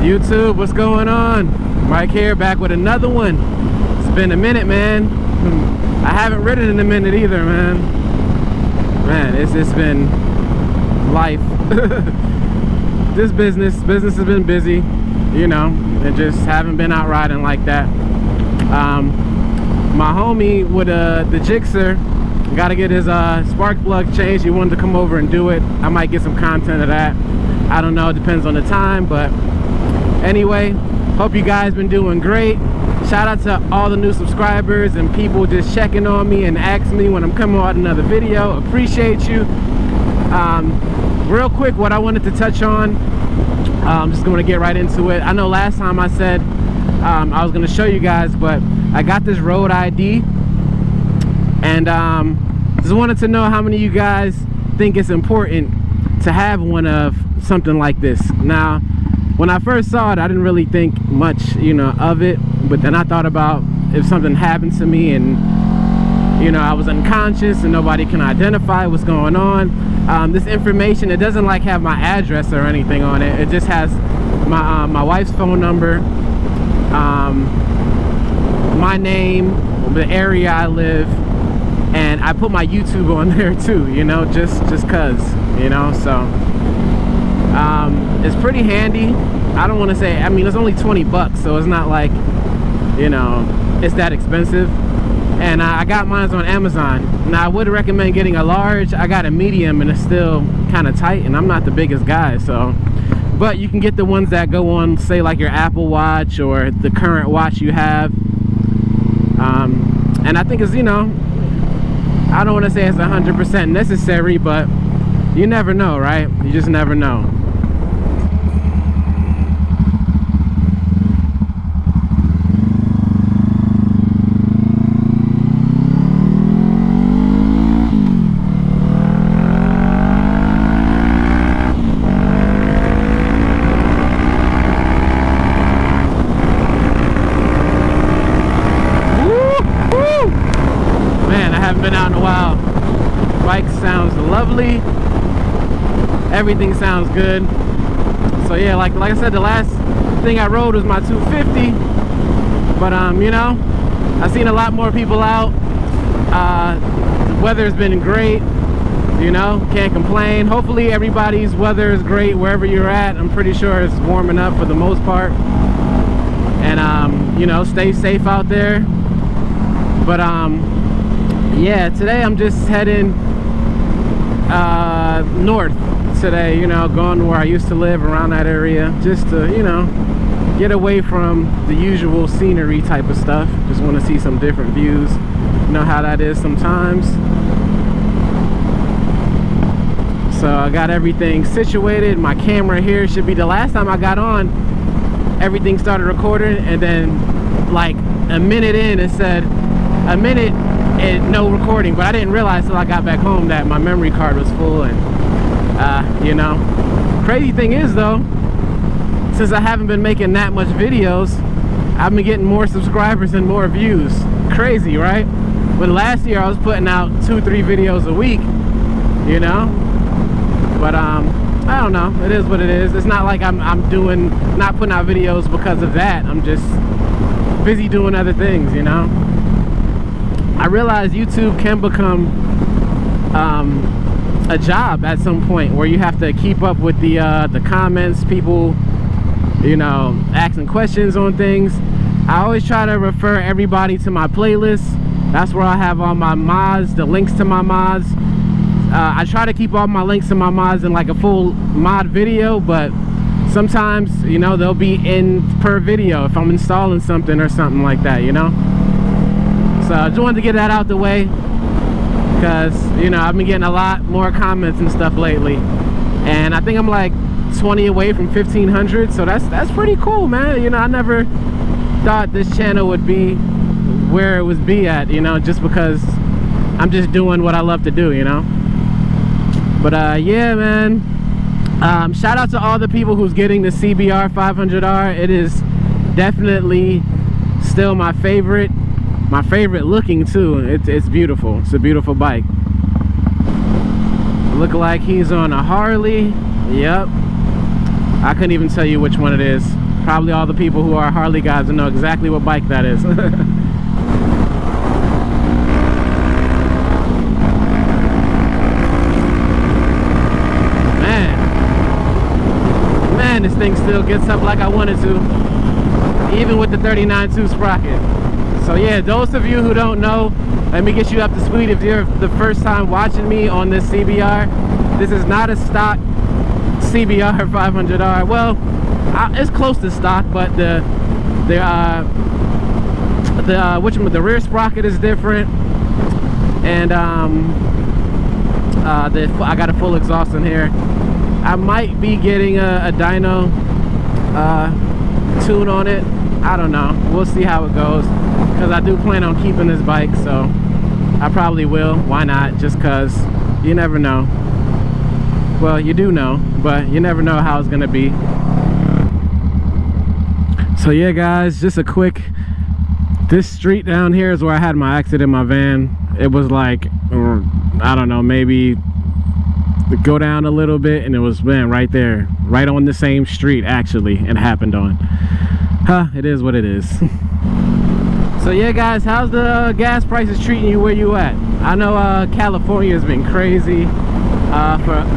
YouTube, what's going on? Mike here, back with another one. It's been a minute, man. I haven't ridden in a minute either, man. Man, it's been life. This business has been busy, you know, and just haven't been out riding like that. My homie with the Gixxer got to get his spark plug changed. He wanted to come over and do it. I might get some content of that. I don't know, it depends on the time, but anyway, hope you guys been doing great. Shout out to all the new subscribers and people just checking on me and asking me when I'm coming out another video. Appreciate you. Real quick, what I wanted to touch on, I'm just going to get right into it. I know last time I said I was going to show you guys, but I got this road ID, and just wanted to know how many of you guys think it's important to have one of something like this. Now, when I first saw it, I didn't really think much, you know, of it, but then I thought about if something happened to me and, you know, I was unconscious and nobody can identify what's going on. This information, it doesn't like have my address or anything on it. It just has my wife's phone number, my name, the area I live, and I put my YouTube on there too, you know, just cause, you know. So it's pretty handy. I don't want to say, I mean, it's only 20 bucks, so it's not like, you know, it's that expensive. And I got mine on Amazon. Now, I would recommend getting a large. I got a medium and it's still kind of tight, and I'm not the biggest guy, so. But you can get the ones that go on, say, like your Apple Watch or the current watch you have. And I think it's, you know, I don't want to say it's 100% necessary, but you never know, right? You just never know. Lovely, everything sounds good. So yeah, like I said, the last thing I rode was my 250, but you know, I've seen a lot more people out. The weather's been great, you know, can't complain. Hopefully everybody's weather is great wherever you're at. I'm pretty sure it's warming up for the most part, and you know, stay safe out there. But yeah, today I'm just heading north today, you know, going to where I used to live, around that area, just to, you know, get away from the usual scenery type of stuff. Just want to see some different views. You know how that is sometimes. So I got everything situated. My camera here should be, the last time I got on, everything started recording, and then like a minute in it said a minute and no recording, but I didn't realize till I got back home that my memory card was full. And you know, crazy thing is though, since I haven't been making that much videos, I've been getting more subscribers and more views. Crazy, right? But last year I was putting out 2-3 videos a week, you know. But I don't know, it is what it is. It's not like I'm not putting out videos because of that. I'm just busy doing other things, you know. I realize YouTube can become a job at some point, where you have to keep up with the comments, people, you know, asking questions on things. I always try to refer everybody to my playlist. That's where I have all my mods, the links to my mods. I try to keep all my links to my mods in like a full mod video, but sometimes, you know, they'll be in per video if I'm installing something or something like that, you know. So I just wanted to get that out the way, because, you know, I've been getting a lot more comments and stuff lately, and I think I'm like 20 away from 1,500, so that's pretty cool, man. You know, I never thought this channel would be where it would be at, you know, just because I'm just doing what I love to do, you know. But yeah, man, shout out to all the people who's getting the CBR500R. It is definitely still my favorite looking too. It's beautiful. It's a beautiful bike. Look like he's on a Harley. Yep, I couldn't even tell you which one it is. Probably all the people who are Harley guys will know exactly what bike that is. Man, this thing still gets up like I wanted to, even with the 39.2 sprocket. So yeah, those of you who don't know, let me get you up to speed. If you're the first time watching me on this CBR, this is not a stock CBR500R. Well, it's close to stock, but the rear sprocket is different, and I got a full exhaust in here. I might be getting a dyno tune on it. I don't know. We'll see how it goes, because I do plan on keeping this bike, so I probably will. Why not? Just because you never know. Well, you do know, but you never know how it's gonna be. So yeah, guys, just a quick, this street down here is where I had my accident in my van. It was like, I don't know, maybe go down a little bit, and it was, man, right there, right on the same street actually it happened on. It is what it is. So yeah, guys, how's the gas prices treating you where you at? I know California has been crazy.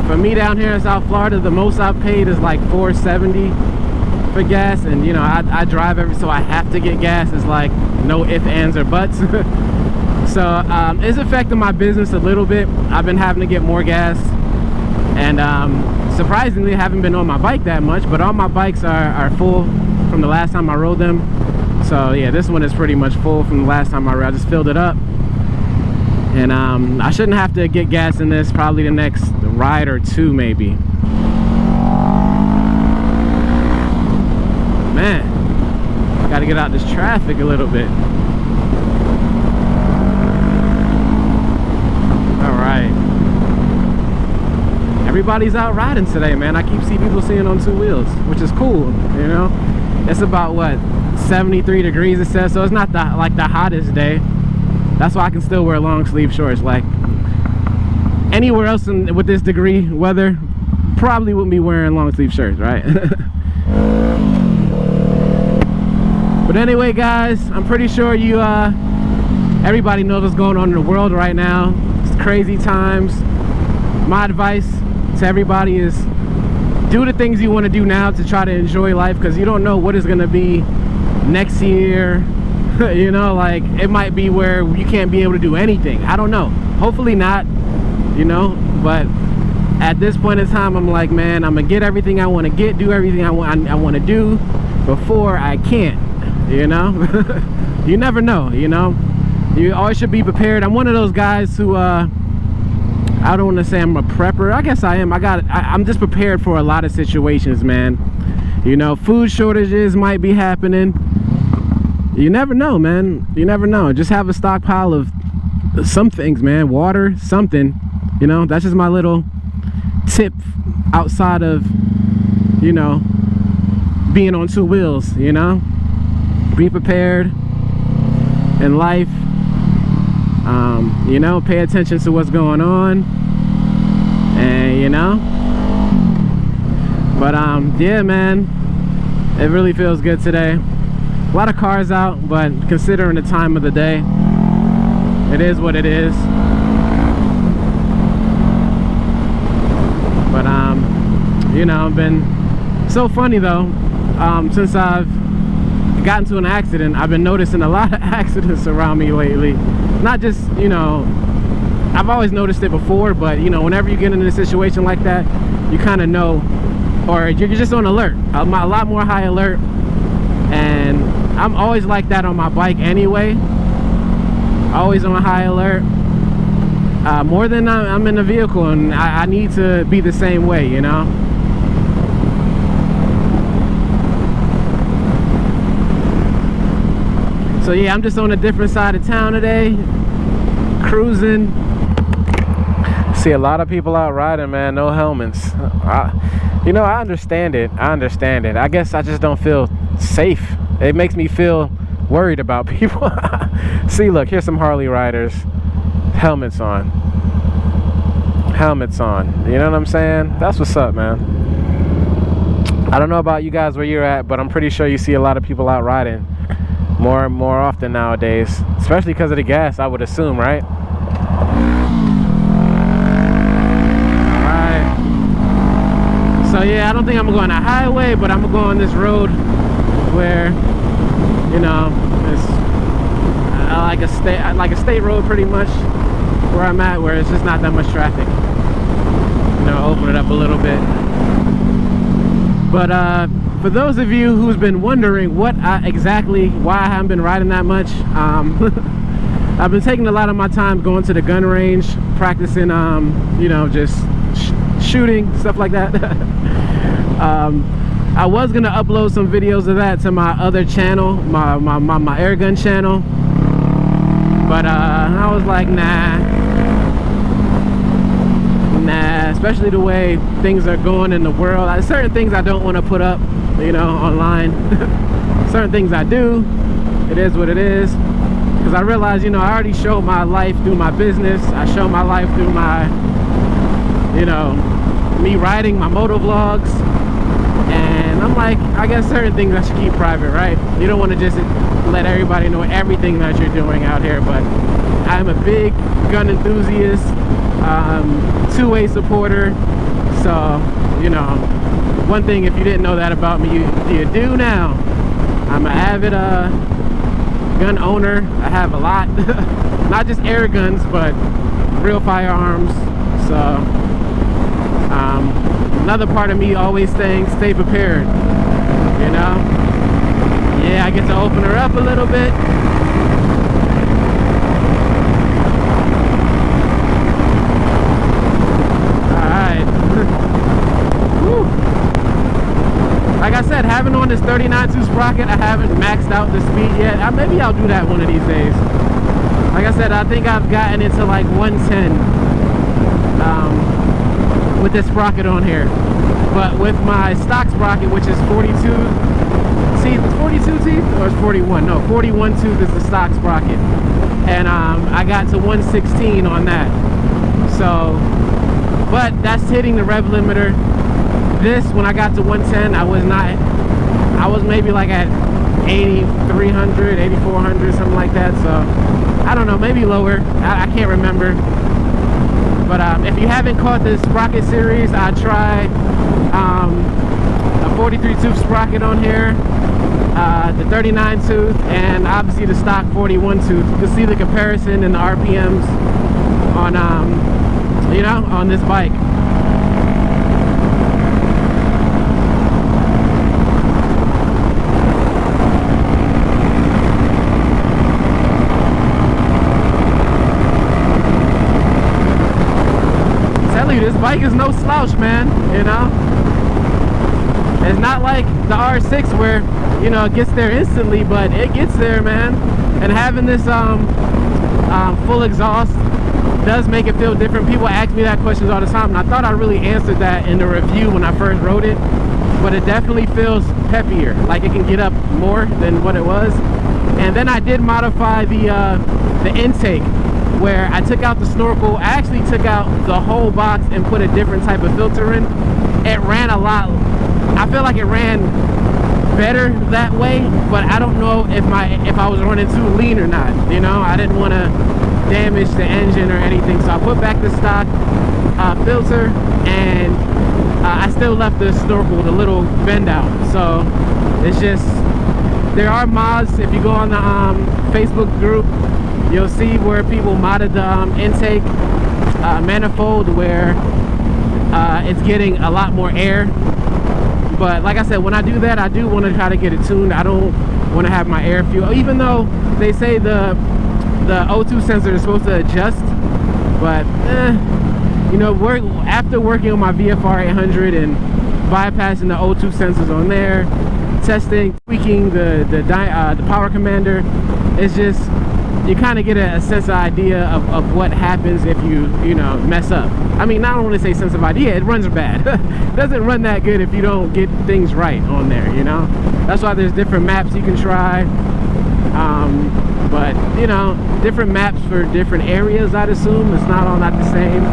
For me down here in South Florida, the most I've paid is like $4.70 for gas, and you know, I drive so I have to get gas. It's like no ifs, ands, or buts. So it's affecting my business a little bit. I've been having to get more gas, and surprisingly I haven't been on my bike that much, but all my bikes are full from the last time I rode them. So yeah, this one is pretty much full from the last time I rode. I just filled it up, and I shouldn't have to get gas in this probably the next ride or two maybe. Man, gotta get out this traffic a little bit. Alright, everybody's out riding today, man. I keep seeing people seeing on two wheels, which is cool, you know. It's about, what, 73 degrees it says, so it's not like the hottest day. That's why I can still wear long sleeve shorts. Like anywhere else with this degree weather, probably wouldn't be wearing long sleeve shirts, right? But anyway, guys, I'm pretty sure you everybody knows what's going on in the world right now. It's crazy times. My advice to everybody is do the things you want to do now to try to enjoy life, because you don't know what is going to be next year. You know, like it might be where you can't be able to do anything. I don't know, hopefully not, you know. But at this point in time, I'm like, man, I'm gonna get everything I want to get, do everything I want to do before I can't, you know. You never know, you know. You always should be prepared. I'm one of those guys who I don't want to say I'm a prepper. I guess I am. I'm just prepared for a lot of situations, man. You know, food shortages might be happening. You never know, man. You never know. Just have a stockpile of some things, man. Water, something. You know, that's just my little tip outside of, you know, being on two wheels, you know. Be prepared in life. You know, pay attention to what's going on. And, you know. But, yeah, man. It really feels good today. A lot of cars out, but considering the time of the day, it is what it is. But you know, it's been so funny though. Since I've gotten to an accident, I've been noticing a lot of accidents around me lately. Not just, you know, I've always noticed it before, but you know, whenever you get in a situation like that, you kind of know, or you're just on alert. I'm a lot more high alert, and I'm always like that on my bike anyway. Always on high alert. More than I'm in the vehicle, and I need to be the same way, you know. So yeah, I'm just on a different side of town today, cruising. See a lot of people out riding, man, no helmets. You know, I understand it. I guess I just don't feel safe. It makes me feel worried about people. See, look, here's some Harley riders. Helmets on. You know what I'm saying? That's what's up, man. I don't know about you guys where you're at, but I'm pretty sure you see a lot of people out riding more and more often nowadays, especially because of the gas, I would assume, right? Alright. So yeah, I don't think I'm going on a highway, but I'm gonna go on this road where, you know, it's like a state road pretty much where I'm at, where it's just not that much traffic. You know, open it up a little bit. But for those of you who's been wondering why I haven't been riding that much, I've been taking a lot of my time going to the gun range, practicing, you know, just shooting, stuff like that. I was gonna upload some videos of that to my other channel, my air gun channel, but I was like, nah, especially the way things are going in the world. Certain things I don't want to put up, you know, online. Certain things I do. It is what it is, because I realize, you know, I already showed my life through my business. I show my life through my, you know, me riding, my moto vlogs, and I'm like, I guess certain things I should keep private, right? You don't want to just let everybody know everything that you're doing out here. But I'm a big gun enthusiast, two-way supporter. So, you know, one thing, if you didn't know that about me, you do now. I'm an avid gun owner. I have a lot, not just air guns, but real firearms. So another part of me always saying stay prepared, you know. Yeah, I get to open her up a little bit. Like I said, having on this 39.2 sprocket, I haven't maxed out the speed yet. Maybe I'll do that one of these days. Like I said, I think I've gotten it to like 110 with this sprocket on here. But with my stock sprocket, which is 42 teeth, it's 42 teeth or it's 41? No, 41 tooth is the stock sprocket. And I got to 116 on that. So, but that's hitting the rev limiter. This, when I got to 110, I was maybe like at 8,300, 8,400, something like that. So I don't know, maybe lower. I can't remember. But if you haven't caught this sprocket series, I tried a 43 tooth sprocket on here, the 39 tooth, and obviously the stock 41 tooth. You can see the comparison in the RPMs on you know, on this bike. This bike is no slouch, man. You know, it's not like the R6 where, you know, it gets there instantly, but it gets there, man. And having this full exhaust does make it feel different. People ask me that questions all the time, and I thought I really answered that in the review when I first wrote it, but it definitely feels peppier, like it can get up more than what it was. And then I did modify the intake, where I took out the snorkel. I actually took out the whole box and put a different type of filter in. It ran a lot, I feel like it ran better that way, but I don't know if I was running too lean or not. You know, I didn't want to damage the engine or anything, so I put back the stock filter, and I still left the snorkel, the little bend out. So it's just, there are mods. If you go on the Facebook group, you'll see where people modded the intake manifold, where it's getting a lot more air. But like I said, when I do that, I do want to try to get it tuned. I don't want to have my air fuel, even though they say the O2 sensor is supposed to adjust. But you know, after working on my VFR 800 and bypassing the O2 sensors on there, testing, tweaking the power commander, it's just, you kind of get a sense of idea of what happens if you know, mess up. I mean, I don't want to say sense of idea, it runs bad. It doesn't run that good if you don't get things right on there, you know. That's why there's different maps you can try. But you know, different maps for different areas, I'd assume. It's not all not the same.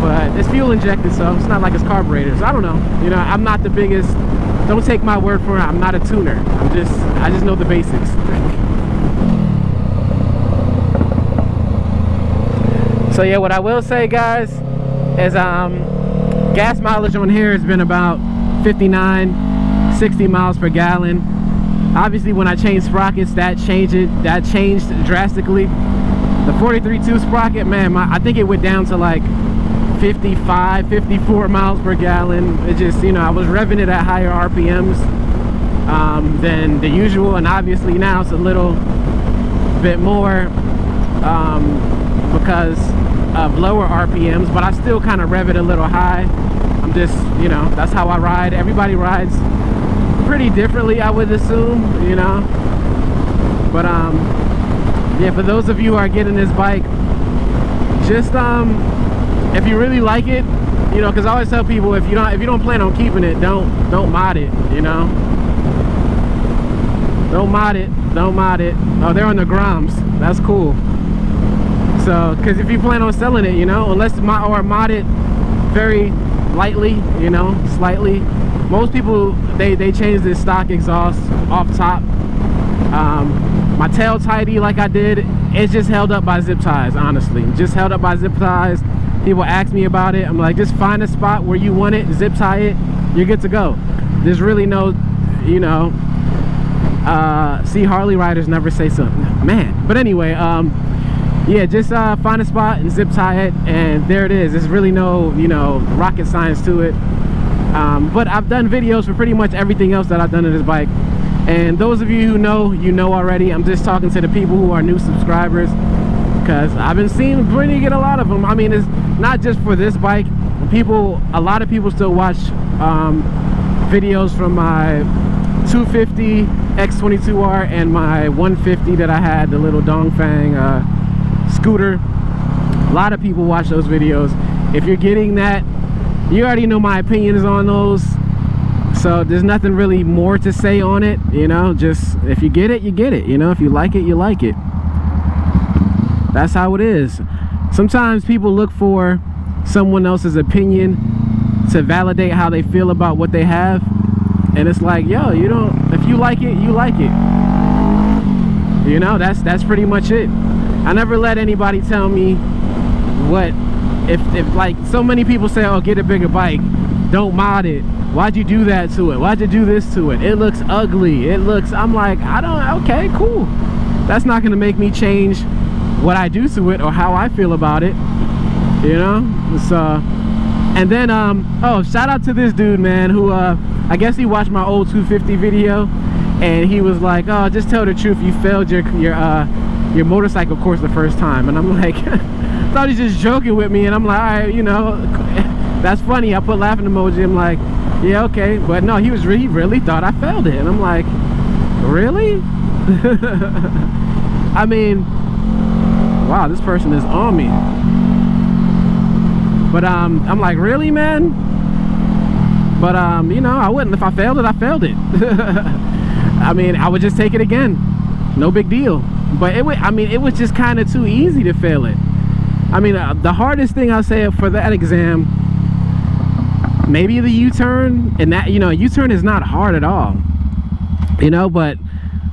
but it's fuel injected, so it's not like it's carburetor. So I don't know, you know, I'm not the biggest, don't take my word for it, I'm not a tuner. I just know the basics. So yeah, what I will say, guys, is gas mileage on here has been about 59, 60 miles per gallon. Obviously when I changed sprockets, that changed drastically. The 43.2 sprocket, man, I think it went down to like 55, 54 miles per gallon. It just, you know, I was revving it at higher RPMs than the usual, and obviously now it's a little bit more because of lower RPMs, but I still kind of rev it a little high. I'm just, you know, that's how I ride. Everybody rides pretty differently, I would assume, you know. But yeah, for those of you who are getting this bike, just if you really like it, you know, because I always tell people, if you don't plan on keeping it, don't mod it, you know. Don't mod it. Oh, they're on the Groms. That's cool. So, because if you plan on selling it, you know, unless mod it very lightly, you know, slightly. Most people, they change this stock exhaust off top. My tail tidy, like I did, it's just held up by zip ties, honestly. Just held up by zip ties. People ask me about it. I'm like, just find a spot where you want it, zip tie it, you're good to go. There's really no, you know, see, Harley riders never say something, man. But anyway, yeah, just find a spot and zip tie it, and there it is. There's really no, you know, rocket science to it. But I've done videos for pretty much everything else that I've done to this bike, and those of you who know, you know already. I'm just talking to the people who are new subscribers, because I've been seeing Brittany get a lot of them. I mean, it's not just for this bike. A lot of people still watch videos from my 250 X22R and my 150 that I had, the little Dongfang scooter. A lot of people watch those videos. If you're getting that, you already know my opinions on those, so there's nothing really more to say on it, you know. Just if you get it, you get it, you know. If you like it, you like it. That's how it is. Sometimes people look for someone else's opinion to validate how they feel about what they have, and it's like, yo, you don't, if you like it, you like it, you know. That's pretty much it. I never let anybody tell me what, if like so many people say, oh, get a bigger bike, don't mod it, why'd you do that to it, why'd you do this to it, it looks ugly, it looks, I'm like, I don't, okay, cool, that's not gonna make me change what I do to it or how I feel about it, you know. So, and then oh, shout out to this dude, man, who I guess he watched my old 250 video, and he was like, oh, just tell the truth, you failed your motorcycle course the first time. And I'm like, thought he's just joking with me, and I'm like, all right, you know, that's funny. I put laughing emoji. I'm like, yeah, okay. But no, he really thought I failed it, and I'm like, really? I mean, wow, this person is on me. But I'm like, really, man? But you know, I wouldn't. If I failed it, I failed it. I mean, I would just take it again, no big deal. But I mean, it was just kind of too easy to fail it. I mean, the hardest thing I'll say for that exam, maybe the U-turn, and that, you know, U-turn is not hard at all, you know, but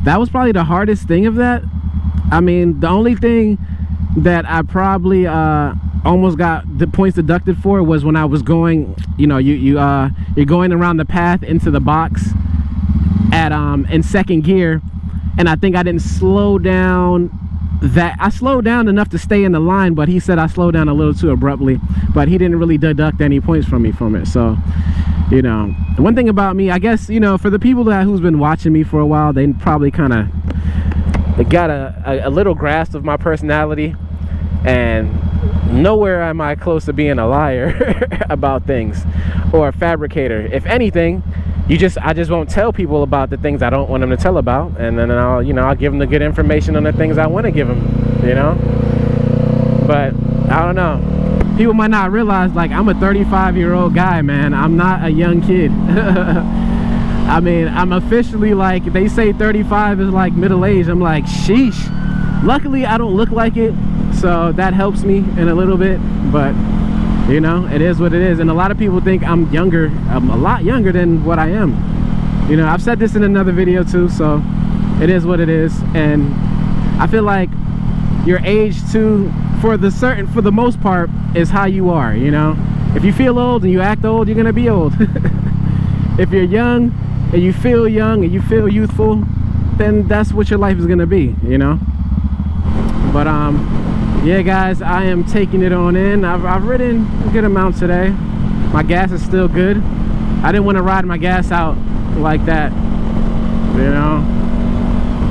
that was probably the hardest thing of that. I mean, the only thing that I probably almost got the points deducted for was when I was going, you know, you're going around the path into the box at in second gear, and I think I didn't slow down. That I slowed down enough to stay in the line, but he said I slowed down a little too abruptly, but he didn't really deduct any points from me from it. So, you know, one thing about me, I guess, you know, for the people who's been watching me for a while, they probably kind of got a little grasp of my personality, and nowhere am I close to being a liar about things or a fabricator. If anything, I just won't tell people about the things I don't want them to tell about, and then I'll give them the good information on the things I want to give them, you know. But I don't know, people might not realize, like, I'm a 35-year-old guy, man. I'm not a young kid. I mean, I'm officially, like, they say 35 is like middle age. I'm like, sheesh. Luckily I don't look like it, so that helps me in a little bit. But You know, it is what it is. And a lot of people think I'm younger. I'm a lot younger than what I am. You know, I've said this in another video too, so it is what it is. And I feel like your age too, for the most part, is how you are. You know, if you feel old and you act old, you're gonna be old. If you're young and you feel young and you feel youthful, then that's what your life is gonna be, you know. But yeah guys, I am taking it on in. I've ridden a good amount today. My gas is still good. I didn't want to ride my gas out like that, you know.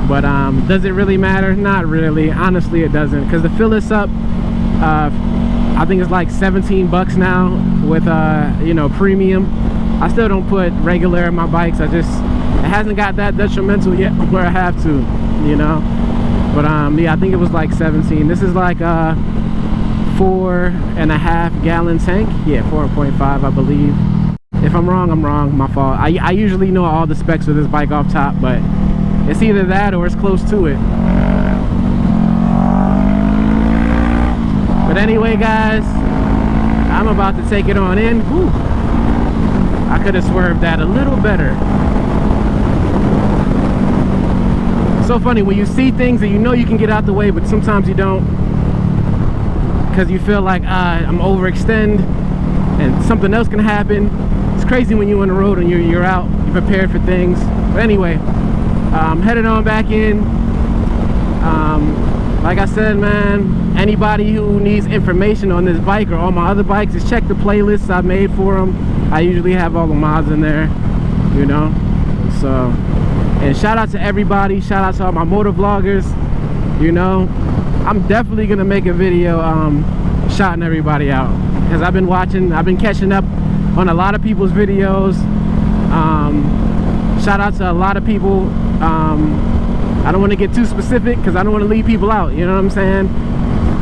But does it really matter? Not really. Honestly, it doesn't, because to fill this up, I think it's like 17 bucks now with you know, premium. I still don't put regular in my bikes. It hasn't got that detrimental yet where I have to, you know. But yeah, I think it was like 17. This is like a 4.5 gallon tank. Yeah, 4.5 I believe. If I'm wrong, I'm wrong, my fault. I usually know all the specs of this bike off top, but it's either that or it's close to it. But anyway guys, I'm about to take it on in. Whew. I could have swerved that a little better. So funny when you see things that you know you can get out the way, but sometimes you don't, because you feel like I'm overextend and something else can happen. It's crazy when you're on the road and you're out, you're prepared for things. But anyway, I'm headed on back in. Like I said, man, anybody who needs information on this bike or all my other bikes, just check the playlists I made for them. I usually have all the mods in there, you know. So, and shout out to everybody, shout out to all my motor vloggers. You know, I'm definitely gonna make a video shouting everybody out, because I've been catching up on a lot of people's videos. Shout out to a lot of people. I don't want to get too specific because I don't want to leave people out, you know what I'm saying?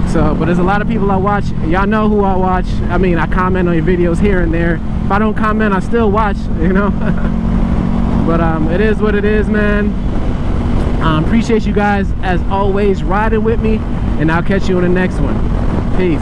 So, but there's a lot of people I watch. Y'all know who I watch. I mean, I comment on your videos here and there. If I don't comment, I still watch, you know. But it is what it is, man. Appreciate you guys as always riding with me, and I'll catch you on the next one. Peace.